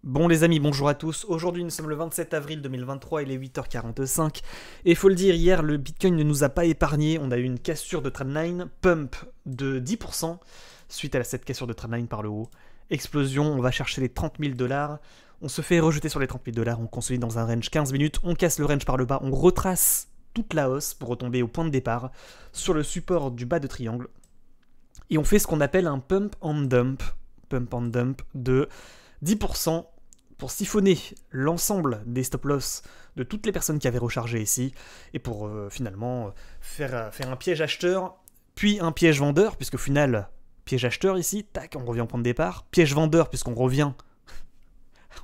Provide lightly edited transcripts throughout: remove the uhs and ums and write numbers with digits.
Bon les amis, bonjour à tous. Aujourd'hui nous sommes le 27 avril 2023, il est 8h45. Et il faut le dire, hier le Bitcoin ne nous a pas épargné. On a eu une cassure de trendline, pump de 10% suite à cette cassure de trendline par le haut. Explosion, on va chercher les 30 000 $. On se fait rejeter sur les 30 000 $, on consolide dans un range 15 minutes, on casse le range par le bas, on retrace toute la hausse pour retomber au point de départ sur le support du bas de triangle. Et on fait ce qu'on appelle un pump and dump de 10% pour siphonner l'ensemble des stop-loss de toutes les personnes qui avaient rechargé ici, et pour finalement faire un piège acheteur, puis un piège vendeur, puisqu'au final, piège acheteur ici, tac, on revient au point de départ, piège vendeur, puisqu'on revient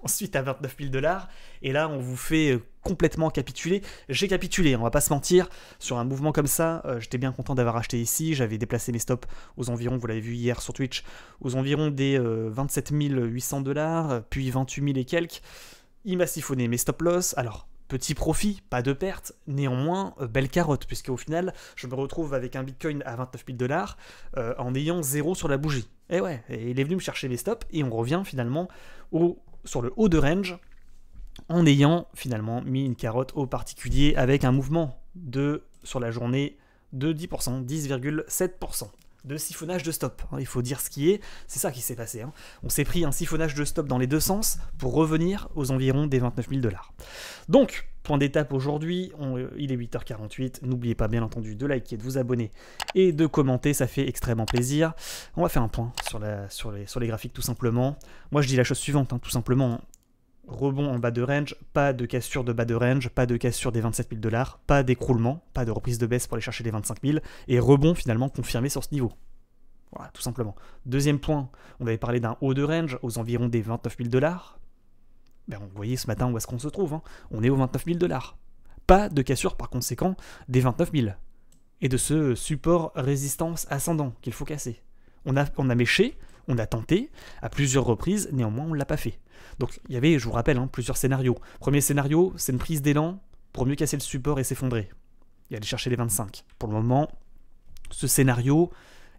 ensuite à 29 000 $, et là on vous fait complètement capituler. J'ai capitulé, on va pas se mentir, sur un mouvement comme ça, j'étais bien content d'avoir acheté ici, j'avais déplacé mes stops aux environs, vous l'avez vu hier sur Twitch, aux environs des 27 800 $, puis 28 000 et quelques. Il m'a siphonné mes stop loss, alors petit profit, pas de perte, néanmoins belle carotte, puisque au final je me retrouve avec un Bitcoin à 29 000 $ en ayant 0 sur la bougie. Et ouais, et il est venu me chercher mes stops, et on revient finalement sur le haut de range, en ayant finalement mis une carotte au particulier avec un mouvement sur la journée de 10%, 10,7% de siphonnage de stop. Il faut dire ce qui est, c'est ça qui s'est passé. On s'est pris un siphonnage de stop dans les deux sens pour revenir aux environs des 29 000 $. Donc, point d'étape aujourd'hui, il est 8h48. N'oubliez pas bien entendu de liker, de vous abonner et de commenter, ça fait extrêmement plaisir. On va faire un point sur les graphiques tout simplement. Moi je dis la chose suivante, tout simplement. Rebond en bas de range, pas de cassure de bas de range, pas de cassure des 27 000 $, pas d'écroulement, pas de reprise de baisse pour aller chercher les 25 000, et rebond finalement confirmé sur ce niveau. Voilà, tout simplement. Deuxième point, on avait parlé d'un haut de range aux environs des 29 000 $. Ben, vous voyez ce matin où est-ce qu'on se trouve, on est aux 29 000 $. Pas de cassure par conséquent des 29 000. Et de ce support résistance ascendant qu'il faut casser. On a méché, on a tenté à plusieurs reprises, néanmoins on ne l'a pas fait. Donc il y avait, je vous rappelle, plusieurs scénarios. Premier scénario, c'est une prise d'élan pour mieux casser le support et s'effondrer. Et aller chercher les 25. Pour le moment, ce scénario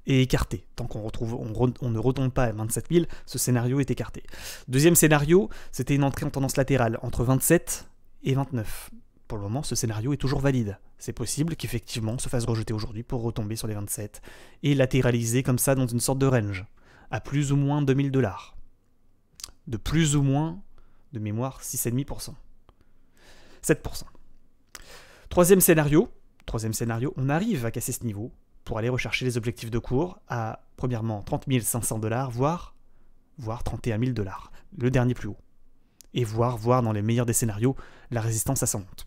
est écarté. Tant qu'on ne retombe pas à 27 000, ce scénario est écarté. Deuxième scénario, c'était une entrée en tendance latérale entre 27 et 29. Pour le moment, ce scénario est toujours valide. C'est possible qu'effectivement on se fasse rejeter aujourd'hui pour retomber sur les 27 et latéraliser comme ça dans une sorte de range, à plus ou moins 2000 $. De plus ou moins, de mémoire, 6,5%. 7%. Troisième scénario, on arrive à casser ce niveau pour aller rechercher les objectifs de cours à, premièrement, 30 500 $, voire 31 000 $, le dernier plus haut. Et voir dans les meilleurs des scénarios la résistance ascendante.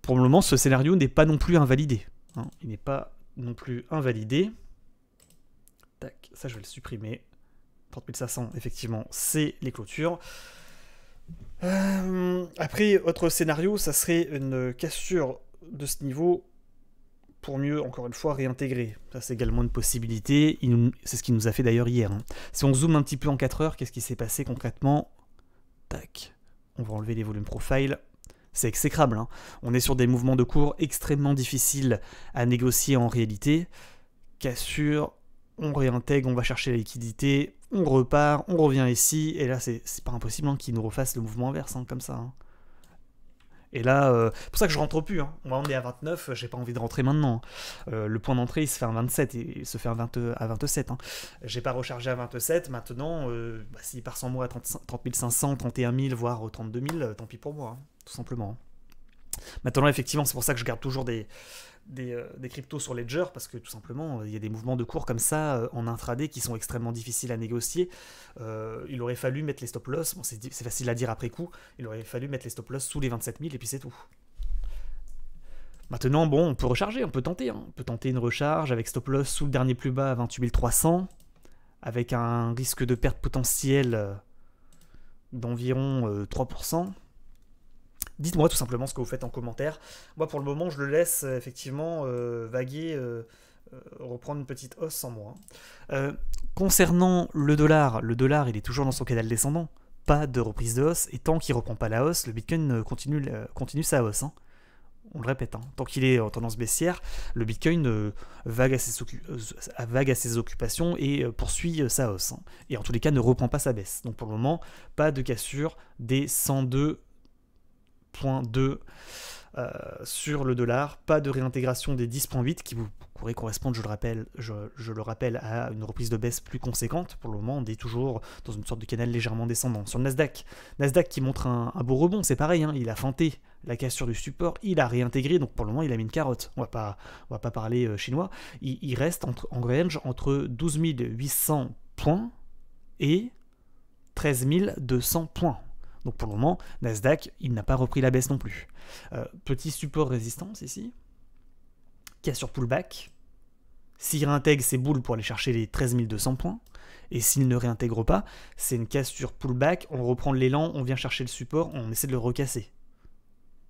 Pour le moment, ce scénario n'est pas non plus invalidé. Il n'est pas non plus invalidé. Tac, ça je vais le supprimer. 30 500, effectivement, c'est les clôtures. Après, autre scénario, ça serait une cassure de ce niveau pour mieux, encore une fois, réintégrer. Ça, c'est également une possibilité. C'est ce qu'il nous a fait d'ailleurs hier. Si on zoome un petit peu en 4 heures, qu'est-ce qui s'est passé concrètement? Tac, on va enlever les volumes profile. C'est exécrable. On est sur des mouvements de cours extrêmement difficiles à négocier en réalité. Cassure, on réintègre, on va chercher la liquidité, on repart, on revient ici, et là c'est pas impossible qu'il nous refasse le mouvement inverse, comme ça. Et là, c'est pour ça que je rentre plus. On est à 29, j'ai pas envie de rentrer maintenant. Le point d'entrée il se fait à 27 et il se fait à 27. J'ai pas rechargé à 27, maintenant, s'il part sans moi à 30 500, 31 000, voire 32 000, tant pis pour moi, tout simplement. Maintenant, effectivement, c'est pour ça que je garde toujours des cryptos sur Ledger, parce que tout simplement, il y a des mouvements de cours comme ça en intraday qui sont extrêmement difficiles à négocier. Il aurait fallu mettre les stop-loss, bon, c'est facile à dire après coup, il aurait fallu mettre les stop-loss sous les 27 000 et puis c'est tout. Maintenant, bon, on peut recharger, on peut tenter. On peut tenter une recharge avec stop-loss sous le dernier plus bas à 28 300, avec un risque de perte potentielle d'environ 3%. Dites-moi tout simplement ce que vous faites en commentaire. Moi, pour le moment, je le laisse effectivement vaguer, reprendre une petite hausse sans moi. Concernant le dollar, il est toujours dans son canal descendant. Pas de reprise de hausse. Et tant qu'il ne reprend pas la hausse, le Bitcoin continue sa hausse. On le répète, hein, tant qu'il est en tendance baissière, le Bitcoin vague à ses occupations et poursuit sa hausse. Hein. Et en tous les cas, ne reprend pas sa baisse. Donc pour le moment, pas de cassure des 102,2 sur le dollar, pas de réintégration des 10,8 qui vous pourrait correspondre, je le rappelle, à une reprise de baisse plus conséquente. Pour le moment, on est toujours dans une sorte de canal légèrement descendant. Sur le Nasdaq qui montre un beau rebond, c'est pareil, hein, il a feinté la cassure du support, il a réintégré, donc pour le moment il a mis une carotte. On va pas parler chinois, il reste en range entre 12 800 points et 13 200 points. Donc pour le moment, Nasdaq, il n'a pas repris la baisse non plus. Petit support résistance ici. Cassure pullback. S'il réintègre ses boules pour aller chercher les 13 200 points, et s'il ne réintègre pas, c'est une cassure pullback, on reprend l'élan, on vient chercher le support, on essaie de le recasser.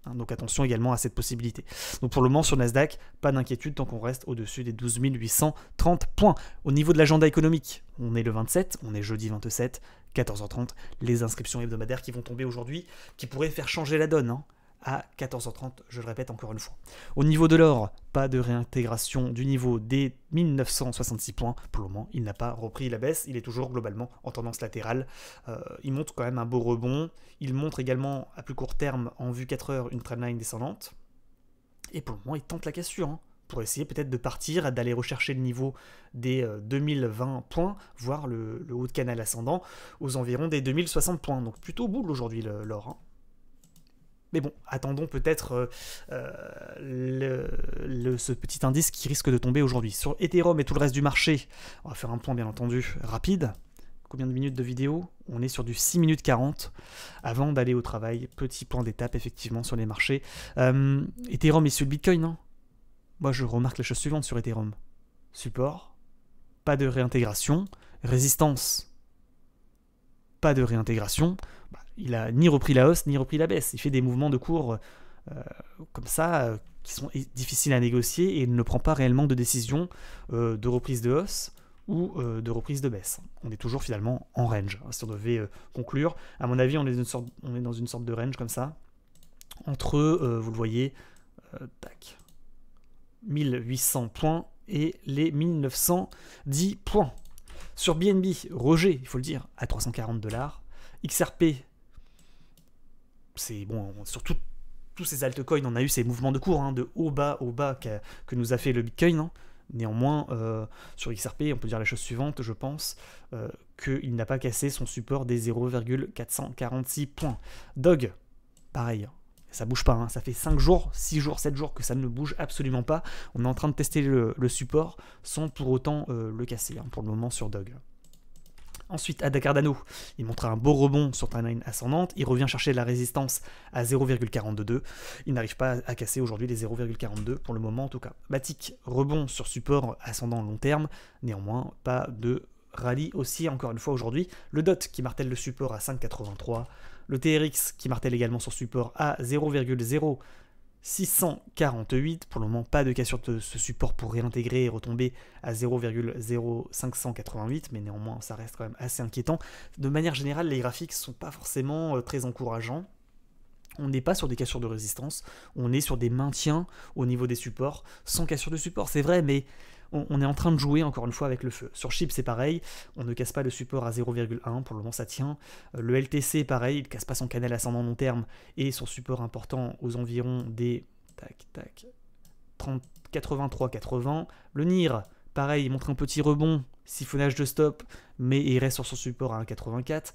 Hein, donc attention également à cette possibilité. Donc pour le moment sur Nasdaq, pas d'inquiétude tant qu'on reste au-dessus des 12 830 points. Au niveau de l'agenda économique, on est le 27, on est jeudi 27, 14h30, les inscriptions hebdomadaires qui vont tomber aujourd'hui, qui pourraient faire changer la donne, hein, à 14h30, je le répète encore une fois. Au niveau de l'or, pas de réintégration du niveau des 1966 points. Pour le moment, il n'a pas repris la baisse, il est toujours globalement en tendance latérale. Il montre quand même un beau rebond. Il montre également à plus court terme, en vue 4 heures, une trendline descendante. Et pour le moment, il tente la cassure, hein, pour essayer peut-être de partir, d'aller rechercher le niveau des 2020 points, voire le haut de canal ascendant, aux environs des 2060 points. Donc plutôt boule aujourd'hui l'or. Hein. Mais bon, attendons peut-être ce petit indice qui risque de tomber aujourd'hui. Sur Ethereum et tout le reste du marché, on va faire un point bien entendu rapide. Combien de minutes de vidéo? On est sur du 6 minutes 40 avant d'aller au travail. Petit point d'étape effectivement sur les marchés. Ethereum est sur le Bitcoin, non? Moi je remarque la chose suivante sur Ethereum. Support, pas de réintégration. Résistance, pas de réintégration. Il a ni repris la hausse, ni repris la baisse. Il fait des mouvements de cours comme ça, qui sont difficiles à négocier, et il ne prend pas réellement de décision de reprise de hausse ou de reprise de baisse. On est toujours finalement en range. Si on devait conclure, à mon avis, on est dans une sorte de range comme ça, entre, vous le voyez, 1800 points et les 1910 points. Sur BNB, rejet, il faut le dire, à 340$. XRP, c'est bon, sur tous ces altcoins, on a eu ces mouvements de cours, hein, de haut bas que nous a fait le Bitcoin. Hein. Néanmoins, sur XRP, on peut dire la chose suivante, je pense, qu'il n'a pas cassé son support des 0,446 points. Dog, pareil, ça bouge pas, hein. Ça fait 5 jours, 6 jours, 7 jours que ça ne bouge absolument pas. On est en train de tester le support sans pour autant le casser, hein, pour le moment sur Dog. Ensuite, Ada Cardano, il montre un beau rebond sur trendline ascendante, il revient chercher la résistance à 0,42. Il n'arrive pas à casser aujourd'hui les 0,42 pour le moment en tout cas. Matic, rebond sur support ascendant long terme, néanmoins pas de rallye aussi encore une fois aujourd'hui. Le DOT qui martèle le support à 5,83. Le TRX qui martèle également son support à 0,0648. Pour le moment, pas de cassure de ce support pour réintégrer et retomber à 0,0588, mais néanmoins, ça reste quand même assez inquiétant. De manière générale, les graphiques ne sont pas forcément très encourageants. On n'est pas sur des cassures de résistance, on est sur des maintiens au niveau des supports, sans cassure de support, c'est vrai, mais on est en train de jouer encore une fois avec le feu. Sur Chip, c'est pareil, on ne casse pas le support à 0,1, pour le moment ça tient. Le LTC, pareil, il ne casse pas son canal ascendant long terme et son support important aux environs des 83,80. Le NIR, pareil, il montre un petit rebond, siphonnage de stop, mais il reste sur son support à 1,84.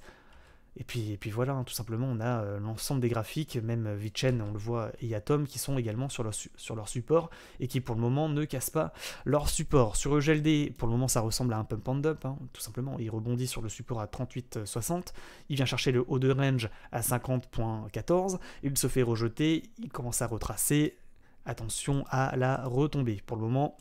Et puis voilà, hein, tout simplement, on a l'ensemble des graphiques, même VeChain, on le voit, et Atom, qui sont également sur leur support, et qui pour le moment ne cassent pas leur support. Sur EGLD, pour le moment, ça ressemble à un pump and dump, hein, tout simplement. Il rebondit sur le support à 38,60, il vient chercher le haut de range à 50,14, il se fait rejeter, il commence à retracer, attention à la retombée. Pour le moment,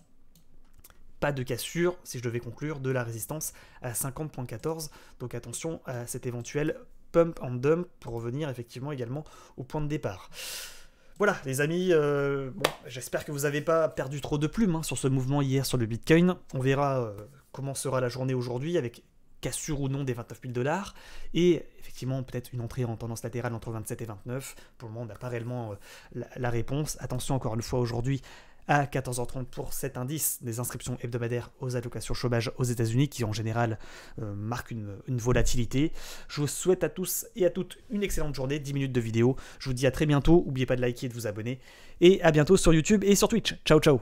pas de cassure, si je devais conclure, de la résistance à 50,14. Donc attention à cet éventuel pump and dump pour revenir effectivement également au point de départ. Voilà les amis, bon, j'espère que vous n'avez pas perdu trop de plumes, hein, sur ce mouvement hier sur le Bitcoin. On verra comment sera la journée aujourd'hui avec cassure ou non des 29 000 $, et effectivement peut-être une entrée en tendance latérale entre 27 et 29. Pour le moment, on n'a pas réellement la réponse. Attention encore une fois aujourd'hui à 14h30 pour cet indice des inscriptions hebdomadaires aux allocations chômage aux États-Unis qui en général marque une volatilité. Je vous souhaite à tous et à toutes une excellente journée, 10 minutes de vidéo. Je vous dis à très bientôt, n'oubliez pas de liker et de vous abonner, et à bientôt sur YouTube et sur Twitch. Ciao ciao.